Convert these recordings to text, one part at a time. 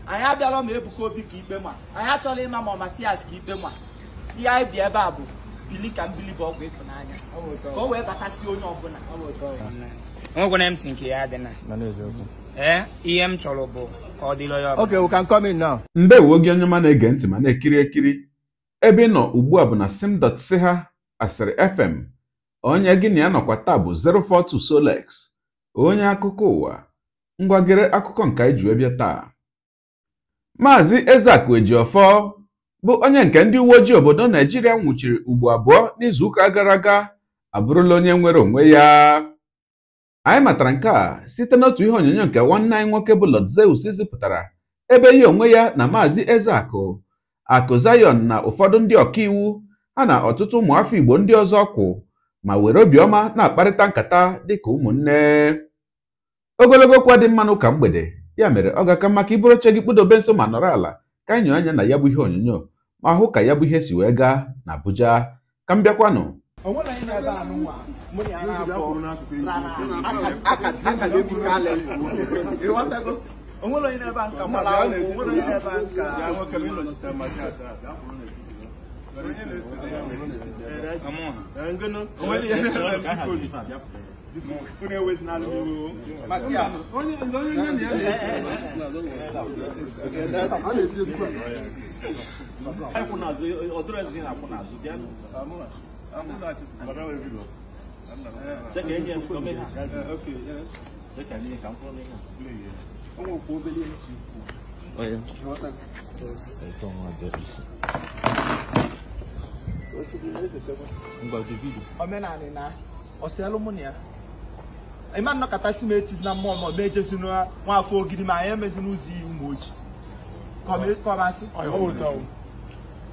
anyị abịala ma Ebuka Obi ka ikpe ma anyị achọla ịma ma Mathias ka ikpe ma ihe anyị bi ebe a bụ bili ka mbili bụ ọgwụ ịfụnanya ka o wee batasị onye ọbụla onwekwana m si nke ya dị na ihe m chọrọ bụ ka ọ dịrị ya. Okay, we can come in now. Ndewo gị onye ma na-ege ntị ma na-ekiri ekiri ebe ị nọ ugbu a bụ na sim.ha asịrị FM. Onye gị na ya nọkwa taa bụ 042 Solex, onye akụkọ ụwa. Ngwagere akụkọ nke anyị ji wee bịa taa. Maazị Ezeaku bụ onye nke ndị uwe ojii obodo Naijiria nwụchiri ugbo abụọ n'izuụka gara aga abụrụla onye nwere onwe ya. Anyị matara nke a site n'otu ihe onyonyo nke nwanne anyị nwoke bụ Lord Zeus zipụtara ebe ya onwe ya na Maazị Ezeaku, Akụ Zion na ụfọdụ ndị ọkaiwu ha na ọtụtụ ụmụafọ Igbo ndị ọzọ kwụ ma were obiọma na-akparịta nkata dịka ụmụnne. Ogologo kwa dị mmanụ ka mgbede, ya mere ọ ga-aka maka iburu oche gị kpụdobe nso ma nọrọ ala ka anyị anya na ya bụ ihe onyonyo ma hụ ka ya bụ ihe si wee gaa na Abuja. Ka m bịakwanụ. Iman no kata si metis na mom meje sunu nwa afọ ogidi ma ya mezi n'uzi ụmụ oji kọmasị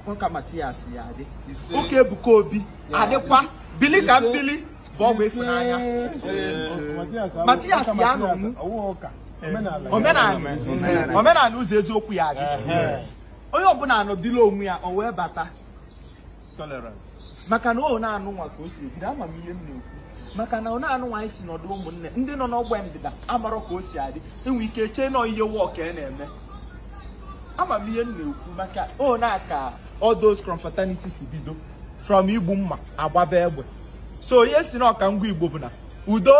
nka Mathias ya adị Oge Ebuka Obi adịkwa bili ka mbili bụ ọgwụ ịfụnanya. Mathias ya nọ omenala ụzọ eziokwu ya adị onye ọbụla anọ bili onwe ya o wee bata tolerance maka na o na-anụ nwa ka o si ebido ama m ihe m na-ekwu maka na ọ na-anụ nwaanyị si n'ọdụ ụmụnne ndị nọ n'ọgba ndịda amarọ ka o si adị enwe ike chee nọ ihe wọk na-eme ama m ihe m na-ekwu maka o na-aka all those confraternity si bido from igbu mma agbaba egbe so onye si n'ọka ngwa Igbo bụ na udo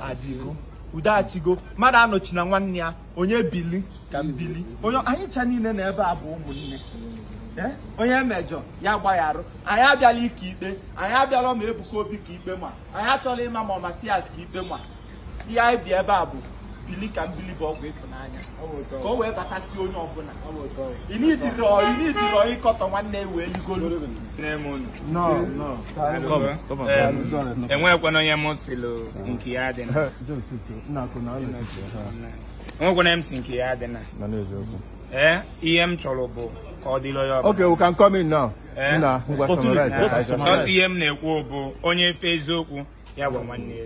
adịgo udo achigo mmadụ anọchi na nwanne ya onye bili ka mbili onye anyị cha niile na ebe a bụ ụmụnne onye mejọ ya gbagharụ anyị abịala ike ikpe anyị abịala ma Ebuka Obi ka ikpe ma anyị achọla ịma ma Mathias ka ikpe ma ihe anyị bi ebe a bụ bili ka mbili bụ ọgwụ ịfụnanya ka o wee batasị onye ọbụla inidiro ịkọtọ nwanne wee ligolu enwekwana onye m sịlụ nke ya dị na onwekwana m si nke ya dị na ihe m chọrọ bụ ka ọ dịrị ya. Okay, we can come in now. Sọsọ ihe m na-ekwu bụ onye efe eziokwu ya bụ nwanne ya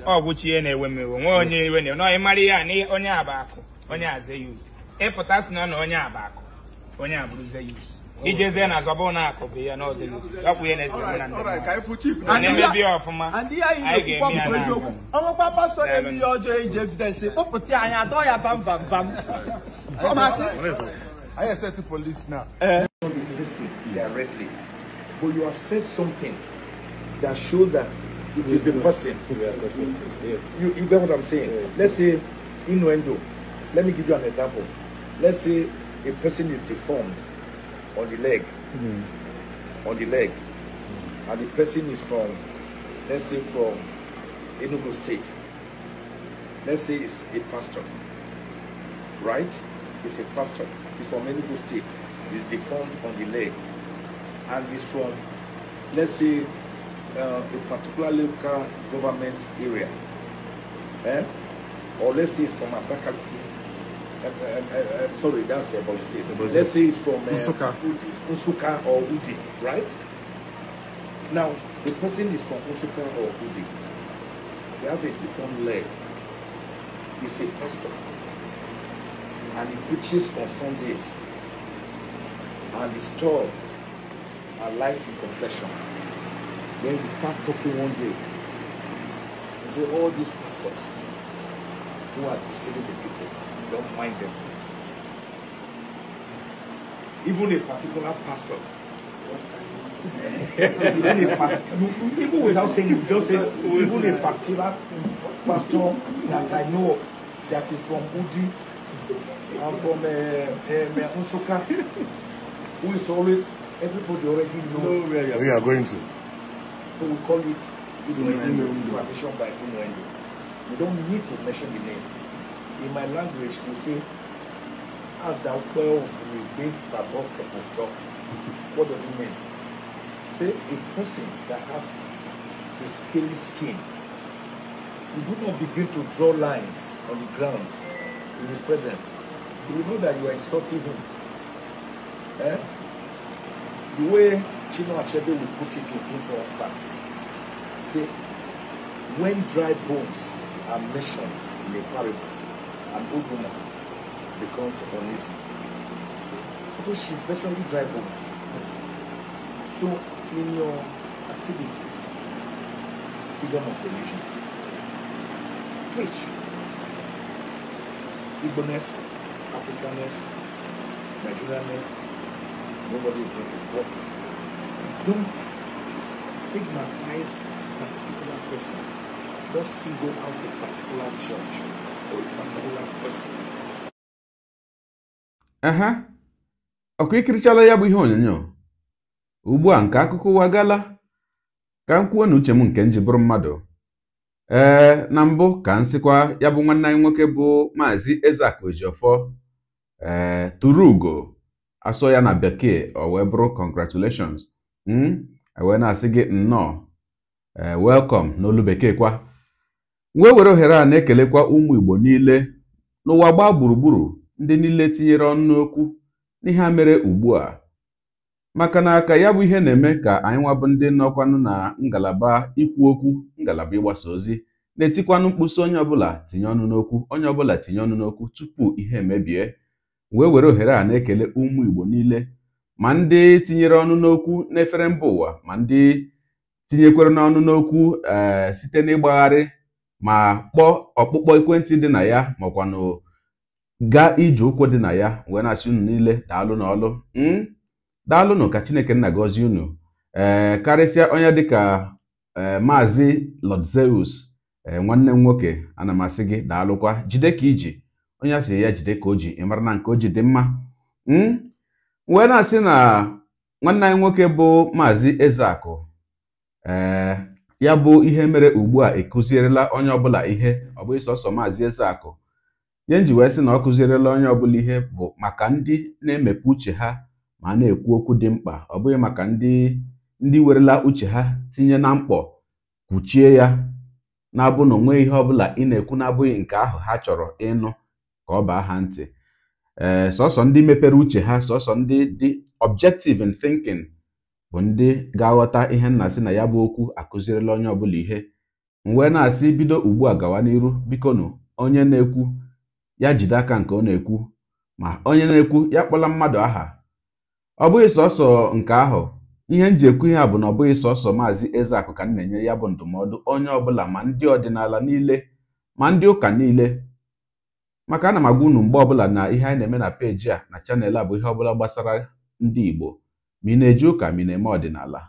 ọ bụchi ihe na-ewe m ewe nwe onye iwe na ị mara ya na onye abakụ onye Zeus ịpụta si na onye abakụ onye abụrụze Zeus ijezie na azọbụ na akụ bụ ya n'ọzọ ọkwụ ihe na-esi na ndị na-emebi ọfụma anyị ga-eme ya na ọnwekwa pastọ na-eme ihe ọjọọ iji evidence kpọpụta anyị adọ ya bam bam bam. I have said to police now. Listen directly, but you have said something that shows that it is the person. You get what I'm saying? Let's say innuendo. Let me give you an example. Let's say a person is deformed on the leg, and the person is from, let's say from Enugu State. Let's say it's a pastor, right? It's a pastor. He's from Enugu State. He's deformed on the leg, and he's from, let's say, a particular local government area, or let's say it's from Abakaliki. Sorry, that's about state. Let's say it's from Usuka or Udi, right? Now, the person is from Usuka or Udi. He has a deformed leg. He's a pastor, and he preaches on Sundays, and he's tall and light in complexion. Then you start talking one day, you say all these pastors who are deceiving the people, don't mind them. even a particular pastor. Even without saying, you just say, even a particular pastor that I know of that is from Udi and from Unsuka, who is always, everybody already know where we are going to. So we call it information by innuendo. We don't need to mention the name. In my language, we say, as thou well will be above the. What does it mean? Say a person that has a scaly skin, you do not begin to draw lines on the ground in his presence. You will know that you are insulting him. The way Chino Achebe will put it in his own part. Say, when dry bones are mentioned in a parable, an old woman becomes uneasy. Because she's virtually dry bones. So, in your activities, freedom of religion, preach. Igbo-ness, Africanness, Nigerianness, nobody is going to but don't stigmatize particular persons. Don't single out a particular church or a particular person. Ọkụ ikirichala ya bụ ihe onyonyo. Ugbu a nke akụkọ ụwa gala ka m kwuo n'uche m nke nji bụrụ mmadụ. Na mbụ ka nsịkwa ya bụ nwanne anyị nwoke bụ Maazị Ezeaku Ejiofor tụrụ ugo asọ ya na bekee o wee bụrụ congratulations. Wee na-asị gị nnọọ welcome n'olu bekee kwa. Wee were ohere a na-ekelekwa ụmụ Igbo niile n'ụwa gbaa gburugburu ndị niile tinyere ọnụ n'okwu n'ihe a mere ugbu a. Maka na aka ya bụ ihe na-eme ka anyị nwabụ ndị nọkwanụ na ngalaba ikwu okwu, ngalaba ịgbasa ozi, na-etikwanụ mkpụsị onye ọbụla tinye ọnụ n'okwu, onye ọbụla tinye ọnụ n'okwu tupu ihe emebie. Wee were ohere a na-ekele ụmụ Igbo niile, ma ndị tinyere ọnụ n'okwu n'efere mba ụwa, ma ndị tinyekwere n'ọnụ n'okwu site n'ịgbagharị ma kpọọ ọkpụkpọ ekwentị dị na ya makwanụ gaa ije ụkwụ dị na ya. Wee na-asị unu niile daalụ n'ọlụ. Daalụnụ ka Chineke nna gọzie unu. Karịsịa onye dịka Maazị Lord Zeus, nwanne m nwoke, ana m asị gị daalụkwa, jide ka iji. Onye asị ya jide ka o ji, ịmara na nke o ji dị mma. Wee na-asị na nwanne anyị nwoke bụ Maazị Ezeaku ya bụ ihe mere ugbu a ekụzierela onye ọbụla ihe, ọ bụghị sọsọ Maazị Ezeaku. Ihe nji wee sị na ọ kụzierela onye ọbụla ihe bụ maka ndị na-emepe uche ha ma na-ekwu okwu dị mkpa, ọ bụghị maka ndị werela uche ha tinye na mkpọ kwuchie ya, na-abụ na onwe ihe ọbụla ị na-ekwu na-abụghị nke ahụ ha chọrọ ịnụ ka ọ baa ha ntị. Sọsọ ndị mepere uche ha, sọsọ ndị dị objective in thinking bụ ndị ga-aghọta ihe nna sị na ya bụ okwu akụzirila onye ọbụla ihe. Wee na-asị bido ugbu a gawa n'iru, bikonu onye na-ekwu ya jide aka nke ọ na-ekwu, ma onye na-ekwu ya kpọla mmadụ aha. Ọ bụghị sọsọ nke ahụ. Ihe nji ekwu ihe a bụ na ọ bụghị sọsọ Maazị Ezeaku ka m na-enye ya bụ ndụmọdụ onye ọbụla, ma ndị ọdịnala niile ma ndị ụka niile. Maka ana m agwa unu mgbe ọbụla na ihe anyị na-eme na peji a na chanel a bụ ihe ọbụla gbasara ndị Igbo, ma ị na-eji ụka ma ị na-eme ọdịnala,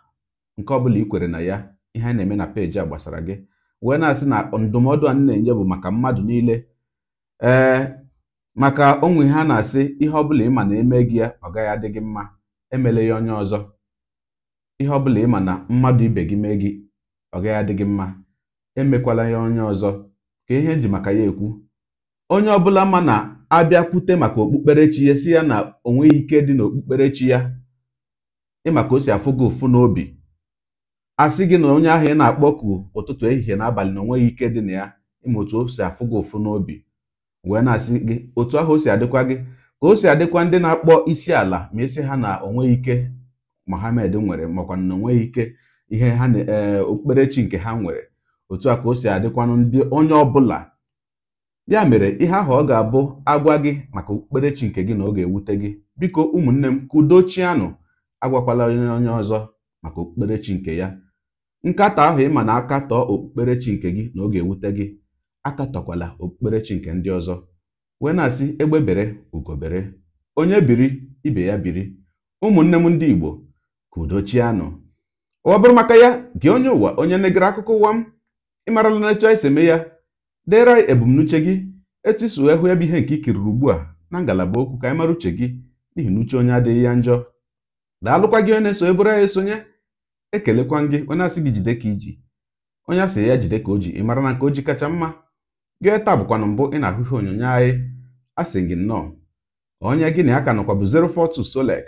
nke ọbụla ị kwere na ya, ihe anyị na-eme na peji a gbasara gị. Wee na-asị na ndụmọdụ a na-enye bụ maka mmadụ niile. Maka onwe ha na-asị ihe ọbụla ịma na eme gị ya ọ gaghị adị gị mma, emele ya onye ọzọ. Ihe ọbụla ịma na mmadụ ibe gị mee gị ọ gaghị adị gị mma, emekwala ya onye ọzọ. Ka ihe nji maka ya ekwu, onye ọbụla ma na abịakwute maka okpukperechi ya si ya na onweghị ike dị n'okpukperechi ya, ịma ka o si afụ gị ụfụ n'obi, asị gị na onye ahụ ị na-akpọku ụtụtụ ehihie na abalị na onweghị ike dị na ya, ịma otu o si afụ gị ụfụ n'obi. Wee na-asị gị otu ahụ o si adịkwa gị ka o si adịkwa ndị na-akpọ isi ala ma esi ha na onweghị ike Mohammed nwere, makwa na onweghị ike ihe ha okpukperechi nke ha nwere. Otu a ka o si adịkwanụ ndị onye ọbụla. Ya mere ihe ahụ ọ ga-abụ agwa gị maka okpukperechi nke gị na ọ ga-ewute gị, biko ụmụnne m kudochianụ, agwakwala onye ọzọ maka okpukperechi nke ya. Nkatọ ahụ ịma na akatọ okpukperechi nke gị na ọ ga-ewute gị, akatọkwala okpukperechi nke ndị ọzọ. Wee na-asị egbe bere ugo bere, onye biri ibe ya biri. ụmụnne m ndị Igbo ka udo chianụ. Ọ bụrụ maka ya gị onye ụwa onye negere akụkọ ụwa m ịmarala na etu anyị si eme ya dere anyị ebumnuche gị etu isi wee hụ ya bụ ihe nke ikiriri ugbu a na ngalaba okwu ka anyị mara uche gị n'ihi na uche onye adịghị ya njọ. Daalụkwa gị onye na-eso eburu anyị esonye, ekelekwa gị onye asị gị jide ka iji, onye asị ya jide ka o ji ịmara na nke o ji kacha mma. Gị taa bụkwanụ mbụ ị na-ahụ ihe onyonyo anyị, asị gị nnọọ. Onye gị na ya ka nọkwa bụ 042 Solex,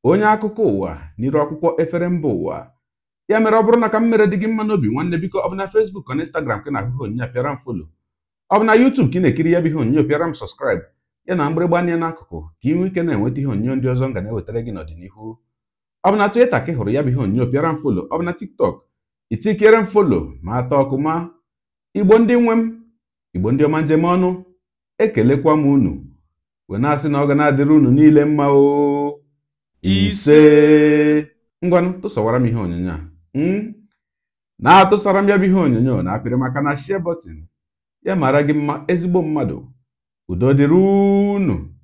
onye akụkọ ụwa n'iru akwụkwọ efere mba ụwa. Ya mere ọ bụrụ na ka m mere dị gị mma n'obi nwanne, biko ọ bụ na Facebook na Instagram ka ị na-ahụ ihe onyonyo a pịara m folo, ọ bụ na YouTube ka ị na-ekiri ya bụ ihe onyonyo pịara m sọskraịb ya na mgbịrịgba anya n'akụkụ ka ị nwee ike na-enweta ihe onyonyo ndị ọzọ m ga na-ewetara gị n'ọdịnihu. Ọ bụ na Twitter ka ị hụrụ ya bụ ihe onyonyo pịara m folo, ọ bụ na TikTok itikere m folo ma atọ ọkụ ma Igbo ndị nwe m, Igbo ndị ọma njem ọnụ, ekelekwa m unu wee na-asị na ọ ga na-adịrị unu niile mma o ise. Ngwanụ tụsawara m ihe onyonyo a na-atụsara m ya bụ ihe onyonyo na-apịrị maka na share button ya mara gị mma ezigbo mmadụ. Udo dịrị unu.